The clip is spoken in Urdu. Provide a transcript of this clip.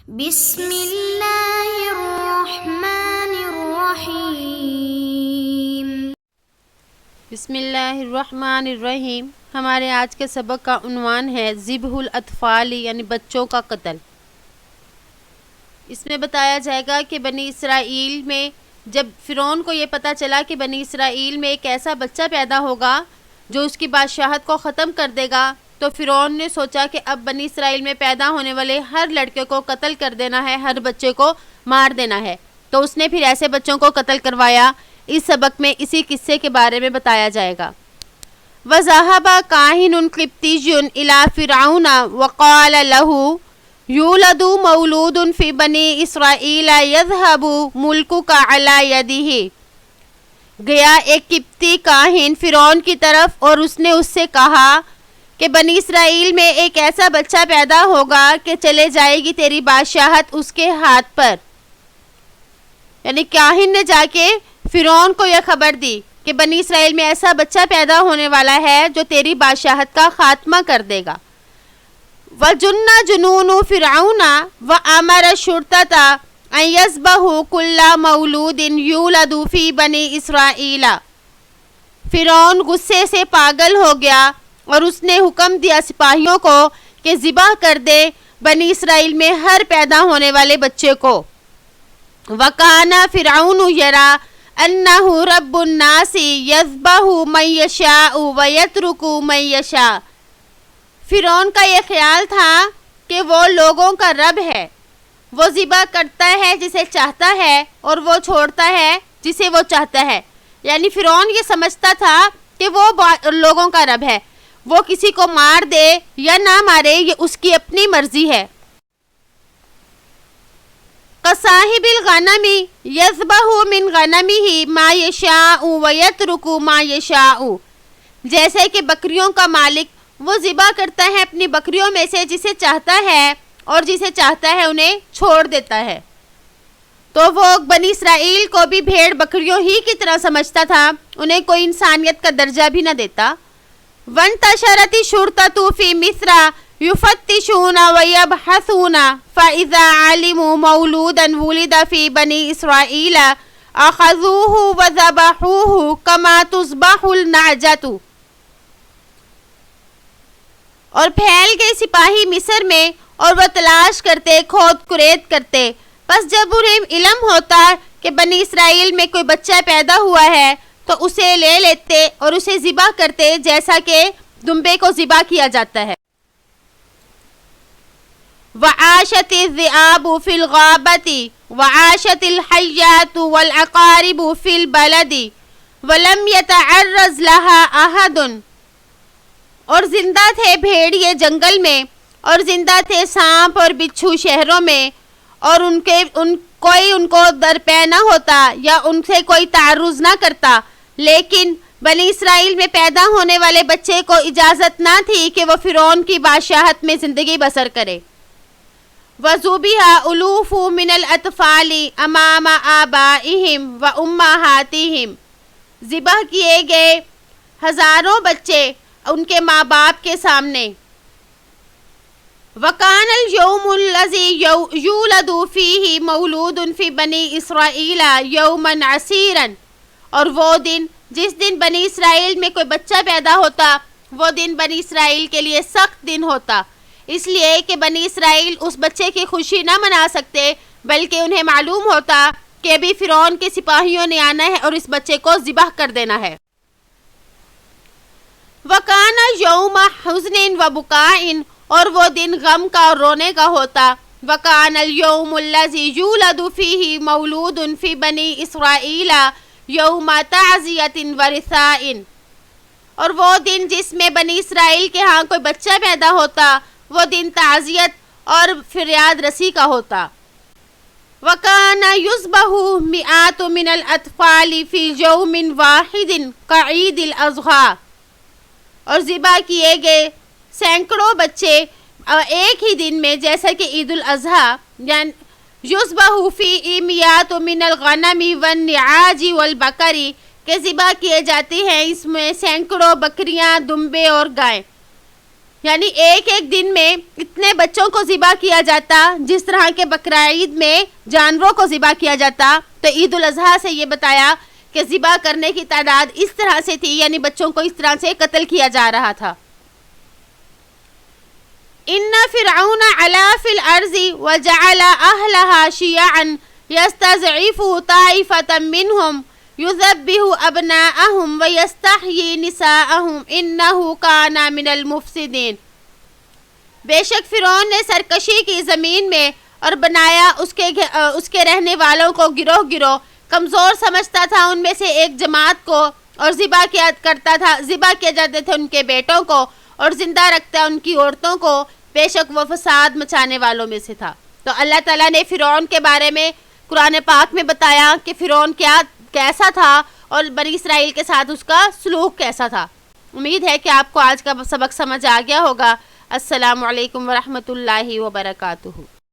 بسم اللہ الرحمن الرحیم۔ بسم اللہ الرحمن الرحیم۔ ہمارے آج کے سبق کا عنوان ہے ذبح الاطفال یعنی بچوں کا قتل۔ اس میں بتایا جائے گا کہ بنی اسرائیل میں جب فرعون کو یہ پتہ چلا کہ بنی اسرائیل میں ایک ایسا بچہ پیدا ہوگا جو اس کی بادشاہت کو ختم کر دے گا، تو فرعون نے سوچا کہ اب بنی اسرائیل میں پیدا ہونے والے ہر لڑکے کو قتل کر دینا ہے، ہر بچے کو مار دینا ہے۔ تو اس نے پھر ایسے بچوں کو قتل کروایا۔ اس سبق میں اسی قصے کے بارے میں بتایا جائے گا۔ وَذَهَبَ كَاهِنٌ قِبْطِيٌّ إِلَى فِرْعَوْنَ وَقَالَ لَهُ يُولَدُ مَوْلُودٌ فِي بَنِي إِسْرَائِيلَ يَذْهَبُ مُلْكُكَ عَلَى يَدِهِ۔ گیا ایک قبطی کاہن فرعون کی طرف اور اس نے اس سے کہا کہ بنی اسرائیل میں ایک ایسا بچہ پیدا ہوگا کہ چلے جائے گی تیری بادشاہت اس کے ہاتھ پر۔ یعنی کاہن نے جا کے فرعون کو یہ خبر دی کہ بنی اسرائیل میں ایسا بچہ پیدا ہونے والا ہے جو تیری بادشاہت کا خاتمہ کر دے گا۔ وَجُنَّ جُنُونُ فِرْعَوْنَ وَأَمَرَ الشُّرْطَةَ أَن يَذْبَحُوا كُلَّ مَوْلُودٍ يُولَدُ فِي بَنِي إِسْرَائِيلَ۔ فرعون غصے سے پاگل ہو گیا اور اس نے حکم دیا سپاہیوں کو کہ ذبح کر دے بنی اسرائیل میں ہر پیدا ہونے والے بچے کو۔ وَكَانَ فِرْعَوْنُ يَرَى أَنَّهُ رَبُّ النَّاسِ يَذْبَحُ مَن يَشَاءُ وَيَتْرُكُ مَن يَشَاءُ۔ فرعون کا یہ خیال تھا کہ وہ لوگوں کا رب ہے، وہ ذبح کرتا ہے جسے چاہتا ہے اور وہ چھوڑتا ہے جسے وہ چاہتا ہے۔ یعنی فرعون یہ سمجھتا تھا کہ وہ لوگوں کا رب ہے، وہ کسی کو مار دے یا نہ مارے یہ اس کی اپنی مرضی ہے۔ كَصَاحِبِ الْغَنَمِ يَذْبَحُ مِنْ غَنَمِهِ مَا يَشَاءُ وَيَتْرُكُ مَا يَشَاءُ۔ جیسے کہ بکریوں کا مالک وہ ذبح کرتا ہے اپنی بکریوں میں سے جسے چاہتا ہے اور جسے چاہتا ہے انہیں چھوڑ دیتا ہے۔ تو وہ بنی اسرائیل کو بھی بھیڑ بکریوں ہی کی طرح سمجھتا تھا، انہیں کوئی انسانیت کا درجہ بھی نہ دیتا۔ وَانْتَشَرَتِ الشُّرْطَةُ فِي مِصْرَ يُفَتِّشُونَ وَيَبْحَثُونَ فَإِذَا عَلِمُوا مَوْلُودًا وُلِدَ فِي بَنِي إِسْرَائِيلَ أَخَذُوهُ وَذَبَحُوهُ كَمَا تُذْبَحُ النَّعْجَةُ۔ اور پھیل گئے سپاہی مصر میں اور وہ تلاش کرتے، کھود کرید کرتے۔ پس جب انہیں علم ہوتا کہ بنی اسرائیل میں کوئی بچہ پیدا ہوا ہے تو اسے لے لیتے اور اسے ذبح کرتے جیسا کہ دمبے کو ذبح کیا جاتا ہے۔ وَعَاشَتِ الذِّئَابُ فِي الْغَابَةِ وَعَاشَتِ الْحَيَّاتُ وَالْعَقَارِبُ فِي الْبَلَدِ وَلَمْ يَتَعَرَّضْ لَهَا أَحَدٌ۔ اور زندہ تھے بھیڑیے جنگل میں، اور زندہ تھے سانپ اور بچھو شہروں میں، اور کوئی ان کو درپے نہ ہوتا یا ان سے کوئی تعرض نہ کرتا، لیکن بنی اسرائیل میں پیدا ہونے والے بچے کو اجازت نہ تھی کہ وہ فرعون کی بادشاہت میں زندگی بسر کرے۔ وَذُبِحَ أُلُوفٌ مِّنَ الْأَطْفَالِ أَمَامَ آبَائِهِمْ وَأُمَّهَاتِهِمْ۔ ذبح کیے گئے ہزاروں بچے ان کے ماں باپ کے سامنے۔ وَكَانَ الْيَوْمُ الَّذِي يُولَدُ فِيهِ مَوْلُودٌ فِي بَنِي إِسْرَائِيلَ يَوْمًا عَسِيرًا۔ اور وہ دن جس دن بنی اسرائیل میں کوئی بچہ پیدا ہوتا وہ دن بنی اسرائیل کے لیے سخت دن ہوتا، اس لیے کہ بنی اسرائیل اس بچے کی خوشی نہ منا سکتے، بلکہ انہیں معلوم ہوتا کہ ابھی فرعون کے سپاہیوں نے آنا ہے اور اس بچے کو ذبح کر دینا ہے۔ وَكَانَ يَوْمَ حُزْنٍ وَبُكَاءٍ۔ اور وہ دن غم کا اور رونے کا ہوتا۔ وَكَانَ الْيَوْمُ الَّذِي يُولَدُ فِيهِ مَوْلُودٌ فِي بَنِي إِسْرَائِيلَ يَوْمَ تَعْزِيَةٍ وَرِثَاءٍ۔ اور وہ دن جس میں بنی اسرائیل کے ہاں کوئی بچہ پیدا ہوتا وہ دن تعزیت اور فریاد رسی کا ہوتا۔ وَكَانَ يُذْبَحُ مِئَاتٌ مِّنَ الْأَطْفَالِ فِي يَوْمٍ وَاحِدٍ كَعِيدِ الْأَضْحَىٰ۔ اور ذبح کیے گئے سینکڑوں بچے ایک ہی دن میں جیسا کہ عید الاضحیٰ، یعنی یذبح فیہ مئات من الغنم والنعاج والبقر، کہ ذبح کیے جاتے ہیں اس میں سینکڑوں بکریاں، دمبے اور گائیں۔ یعنی ایک ایک دن میں اتنے بچوں کو ذبح کیا جاتا جس طرح کے بقرعید میں جانوروں کو ذبح کیا جاتا. تو عید الاضحیٰ سے یہ بتایا کہ ذبح کرنے کی تعداد اس طرح سے تھی، یعنی بچوں کو اس طرح سے قتل کیا جا رہا تھا. ان فرعون علا فی الارض وجعل اہلها شیعا یستضعف طائفة منهم یذبح ابناءهم ویستحیی نساءهم انہ کان من المفسدین. بے شک فرعون نے سرکشی کی زمین میں اور بنایا اس کے رہنے والوں کو گروہ گروہ. کمزور سمجھتا تھا ان میں سے ایک جماعت کو اور ذبح کیا جاتے تھے ان کے بیٹوں کو اور زندہ رکھتا ان کی عورتوں کو. بے شک وہ فساد مچانے والوں میں سے تھا. تو اللہ تعالیٰ نے فرعون کے بارے میں قرآن پاک میں بتایا کہ فرعون کیسا تھا اور بنی اسرائیل کے ساتھ اس کا سلوک کیسا تھا. امید ہے کہ آپ کو آج کا سبق سمجھ آ گیا ہوگا. السلام علیکم ورحمۃ اللہ وبرکاتہ.